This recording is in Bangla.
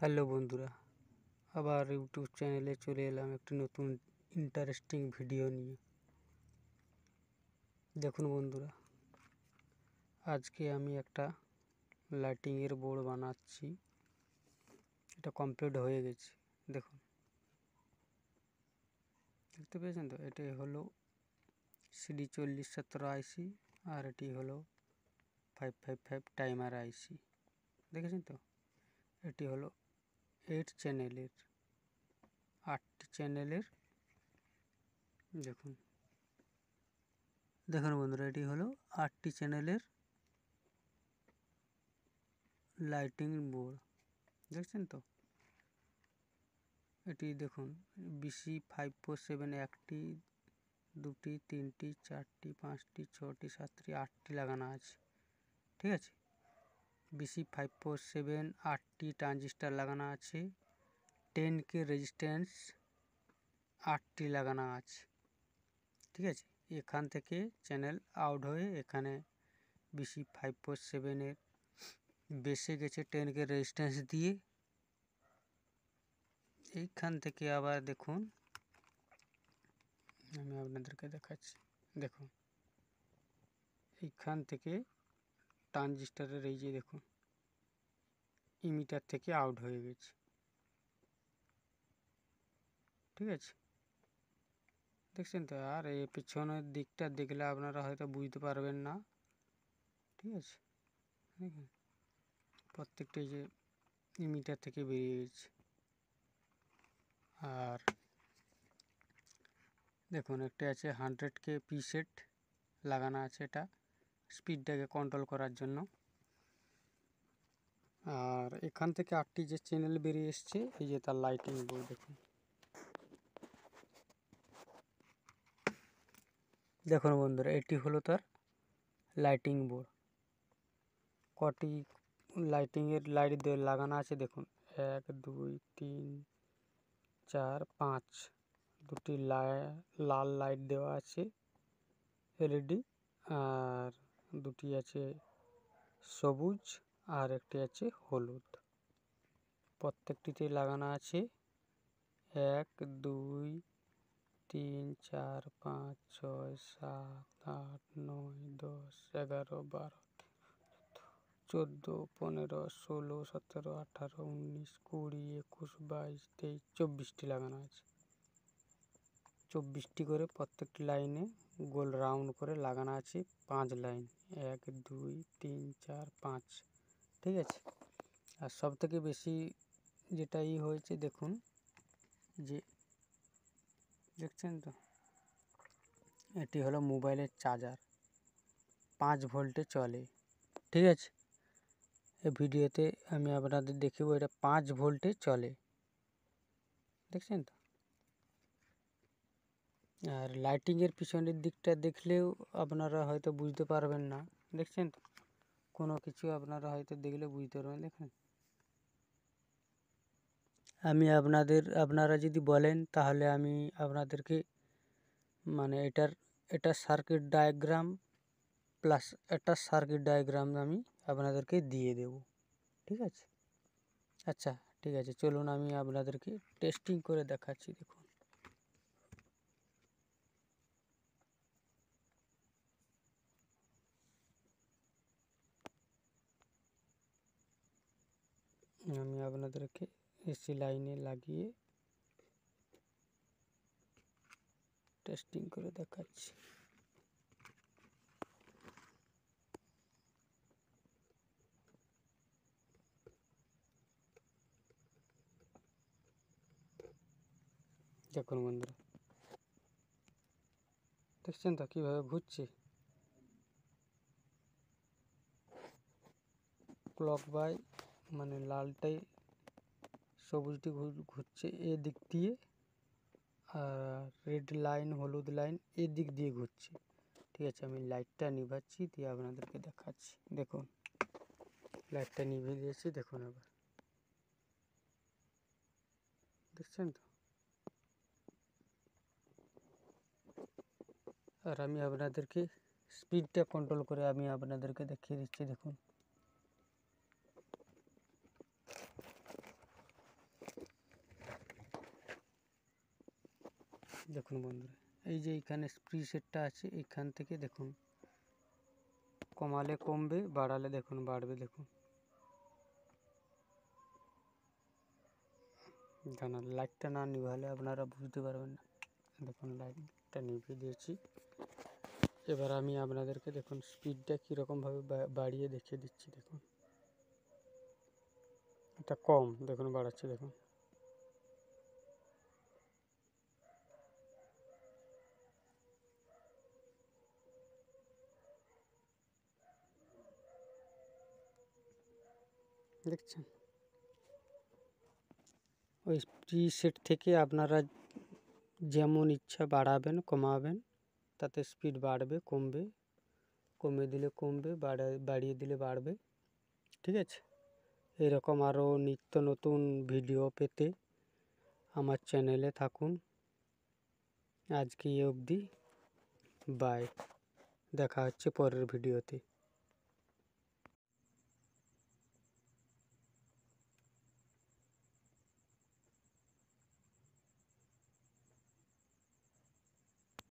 হ্যালো বন্ধুরা, আবার ইউটিউব চ্যানেলে চলে এলাম একটি নতুন ইন্টারেস্টিং ভিডিও নিয়ে। দেখুন বন্ধুরা, আজকে আমি একটা লাইটিংয়ের বোর্ড বানাচ্ছি। এটা কমপ্লিট হয়ে গেছে। দেখুন, দেখতে পেয়েছেন তো? এটি হলো CD4017 আইসি, আর এটি হলো 555 টাইমার আইসি। দেখেছেন তো? এটি হলো 8টি চ্যানেলের। দেখুন বন্ধুরা, এটি হলো 8টি চ্যানেলের লাইটিং বোর্ড। দেখছেন তো? এটি দেখুন, BC547 একটি, দুটি, তিনটি, চারটি, পাঁচটি, ছটি, সাতটি, 8টি লাগানো আছে। ঠিক আছে, BC547 8টি ট্রানজিস্টার লাগানো আছে। 10K রেজিস্ট্যান্স 8টি লাগানো আছে। ঠিক আছে, এখান থেকে চ্যানেল আউট হয়ে এখানে BC547 এর বেসে গেছে 10K রেজিস্ট্যান্স দিয়ে। এইখান থেকে আবার দেখুন, আমি আপনাদেরকে দেখাচ্ছি। দেখুন, এইখান থেকে ট্রানজিস্টারের এই যে দেখুন, ইমিটার থেকে আউট হয়ে গেছে। ঠিক আছে, দেখছেন তো? আর এই পিছনের দিকটা দেখলে আপনারা হয়তো বুঝতে পারবেন না। ঠিক আছে, দেখুন প্রত্যেকটা যে ইমিটার থেকে বেরিয়ে গেছে। আর দেখুন, একটা আছে 100K প্রিসেট লাগানো আছে, এটা স্পিডটাকে কন্ট্রোল করার জন্য। আর এখান থেকে 8টি যে চ্যানেল বেরিয়ে এসছে, এই যে তার লাইটিং বোর্ড। দেখুন বন্ধুরা, এটি হলো তার লাইটিং বোর্ড। কটি লাইটিংয়ের লাইট লাগানো আছে দেখুন, 1 2 3 4 5। দুটি লাল লাইট দেওয়া আছে LED, আর দুটি আছে সবুজ, আর একটি আছে হলুদ। প্রত্যেকটিতে লাগানো আছে 1 2 3 4 5 6 7 8 9 10 11 12 14 15 16 17 18 19 20 21 22 23 24টি লাগানো আছে। 24টি করে প্রত্যেকটি লাইনে গোল রাউন্ড করে লাগানো আছে 5 লাইন, 1 2 3 4 5। ঠিক আছে, আর সব থেকে বেশি যেটা হয়েছে দেখুন, যে দেখছেন তো, এটি হলো মোবাইলের চার্জার, 5 ভোল্টে চলে। ঠিক আছে, এই ভিডিওতে আমি আপনাদের দেখাবো এটা 5 ভোল্টে চলে। দেখছেন তো? আর লাইটিংয়ের পিছনের দিকটা দেখলেও আপনারা হয়তো বুঝতে পারবেন না। দেখছেন তো? কোনো কিছু আপনারা হয়তো দেখলে বুঝতে পারবেন। দেখেন, আমি আপনারা যদি বলেন তাহলে আমি আপনাদেরকে মানে এটার সার্কিট ডায়াগ্রাম প্লাস একটা সার্কিট ডায়াগ্রাম আমি আপনাদেরকে দিয়ে দেব। ঠিক আছে? আচ্ছা, ঠিক আছে, চলুন আমি আপনাদেরকে টেস্টিং করে দেখাচ্ছি। দেখুন, আমি আপনাদেরকে এসি লাইনে লাগিয়ে টেস্টিং করে দেখাচ্ছি। দেখুন বন্ধুরা, দেখছেন তো কীভাবে ঘুরছে? ক্লক বাই মানে লালটাই সবুজটি ঘুরছে এদিক দিয়ে, আর রেড লাইন হলুদ লাইন এদিক দিয়ে ঘুরছে। ঠিক আছে, আমি লাইটটা নিভাচ্ছি দিয়ে আপনাদেরকে দেখাচ্ছি। দেখুন, লাইটটা নিভে দিয়েছি। দেখুন এবার, দেখছেন তো? আর আমি আপনাদেরকে স্পিডটা কন্ট্রোল করে আমি আপনাদেরকে দেখিয়ে দিচ্ছি। দেখুন, দেখুন বন্ধুরা, এই যে এইখানে প্রিসেটটা আছে, এইখান থেকে দেখুন কমালে কমবে, বাড়ালে দেখুন বাড়বে। দেখুন জানার লাইটটা না নিভালে আপনারা বুঝতে পারবেন না। দেখুন লাইটটা নিভিয়ে দিয়েছি। এবার আমি আপনাদেরকে দেখুন স্পিডটা কীরকমভাবে বাড়িয়ে দেখিয়ে দিচ্ছি। দেখুন এটা কম, দেখুন বাড়াচ্ছি। দেখুন দেখছেন, ওই প্রিসেট থেকে আপনারা যেমন ইচ্ছা বাড়াবেন কমাবেন, তাতে স্পিড বাড়বে কমবে, কমিয়ে দিলে কমবে, বাড়িয়ে দিলে বাড়বে। ঠিক আছে, এরকম আরও নিত্য নতুন ভিডিও পেতে আমার চ্যানেলে থাকুন। আজকে এই অবধি, বাই। দেখা হচ্ছে পরের ভিডিওতে।